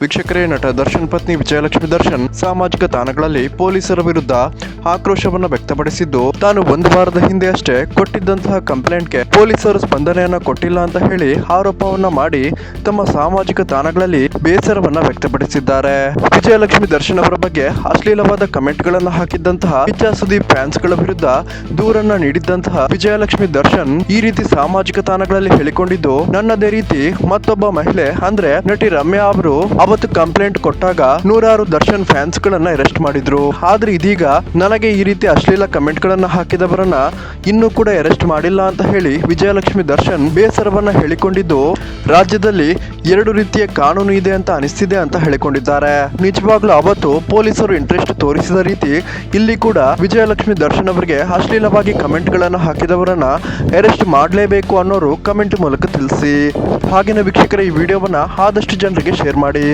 ವೀಕ್ಷಕರೇ, ನಟ ದರ್ಶನ್ ಪತ್ನಿ ವಿಜಯಲಕ್ಷ್ಮಿ ದರ್ಶನ್ ಸಾಮಾಜಿಕ ತಾಣಗಳಲ್ಲಿ ಪೊಲೀಸರ ವಿರುದ್ಧ ಆಕ್ರೋಶವನ್ನು ವ್ಯಕ್ತಪಡಿಸಿದ್ದು, ತಾನು ಒಂದು ವಾರದ ಹಿಂದೆ ಅಷ್ಟೇ ಕೊಟ್ಟಿದ್ದಂತಹ ಕಂಪ್ಲೇಂಟ್ಗೆ ಪೊಲೀಸರು ಸ್ಪಂದನೆಯನ್ನ ಕೊಟ್ಟಿಲ್ಲ ಅಂತ ಹೇಳಿ ಆರೋಪವನ್ನ ಮಾಡಿ ತಮ್ಮ ಸಾಮಾಜಿಕ ತಾಣಗಳಲ್ಲಿ ಬೇಸರವನ್ನ ವ್ಯಕ್ತಪಡಿಸಿದ್ದಾರೆ. ವಿಜಯಲಕ್ಷ್ಮಿ ದರ್ಶನ್ ಅವರ ಬಗ್ಗೆ ಅಶ್ಲೀಲವಾದ ಕಮೆಂಟ್ಗಳನ್ನು ಹಾಕಿದ್ದಂತಹ ಕಿಚ್ಚ ಸುದೀಪ್ ಫ್ಯಾನ್ಸ್ಗಳ ವಿರುದ್ಧ ದೂರನ್ನ ನೀಡಿದ್ದಂತಹ ವಿಜಯಲಕ್ಷ್ಮಿ ದರ್ಶನ್ ಈ ರೀತಿ ಸಾಮಾಜಿಕ ತಾಣಗಳಲ್ಲಿ ಹೇಳಿಕೊಂಡಿದ್ದು, ನನ್ನದೇ ರೀತಿ ಮತ್ತೊಬ್ಬ ಮಹಿಳೆ ಅಂದ್ರೆ ನಟಿ ರಮ್ಯಾ ಅವರು ಅವತ್ತು ಕಂಪ್ಲೇಂಟ್ ಕೊಟ್ಟಾಗ ನೂರಾರು ದರ್ಶನ್ ಫ್ಯಾನ್ಸ್ ಗಳನ್ನ ಅರೆಸ್ಟ್ ಮಾಡಿದ್ರು. ಆದ್ರೆ ಇದೀಗ ನನಗೆ ಈ ರೀತಿ ಅಶ್ಲೀಲ ಕಮೆಂಟ್ ಗಳನ್ನ ಹಾಕಿದವರನ್ನ ಇನ್ನೂ ಕೂಡ ಅರೆಸ್ಟ್ ಮಾಡಿಲ್ಲ ಅಂತ ಹೇಳಿ ವಿಜಯಲಕ್ಷ್ಮಿ ದರ್ಶನ್ ಬೇಸರವನ್ನ ಹೇಳಿಕೊಂಡಿದ್ದು, ರಾಜ್ಯದಲ್ಲಿ ಎರಡು ರೀತಿಯ ಕಾನೂನು ಇದೆ ಅಂತ ಅನಿಸ್ತಿದೆ ಅಂತ ಹೇಳಿಕೊಂಡಿದ್ದಾರೆ. ನಿಜವಾಗ್ಲೂ ಅವತ್ತು ಪೊಲೀಸರು ಇಂಟ್ರೆಸ್ಟ್ ತೋರಿಸಿದ ರೀತಿ ಇಲ್ಲಿ ಕೂಡ ವಿಜಯಲಕ್ಷ್ಮಿ ದರ್ಶನ್ ಅವರಿಗೆ ಅಶ್ಲೀಲವಾಗಿ ಕಮೆಂಟ್ ಗಳನ್ನ ಹಾಕಿದವರನ್ನ ಅರೆಸ್ಟ್ ಮಾಡಲೇಬೇಕು ಅನ್ನೋರು ಕಮೆಂಟ್ ಮೂಲಕ ತಿಳಿಸಿ. ಹಾಗೇನೇ ವೀಕ್ಷಕರ, ಈ ವಿಡಿಯೋವನ್ನ ಆದಷ್ಟು ಜನರಿಗೆ ಶೇರ್ ಮಾಡಿ.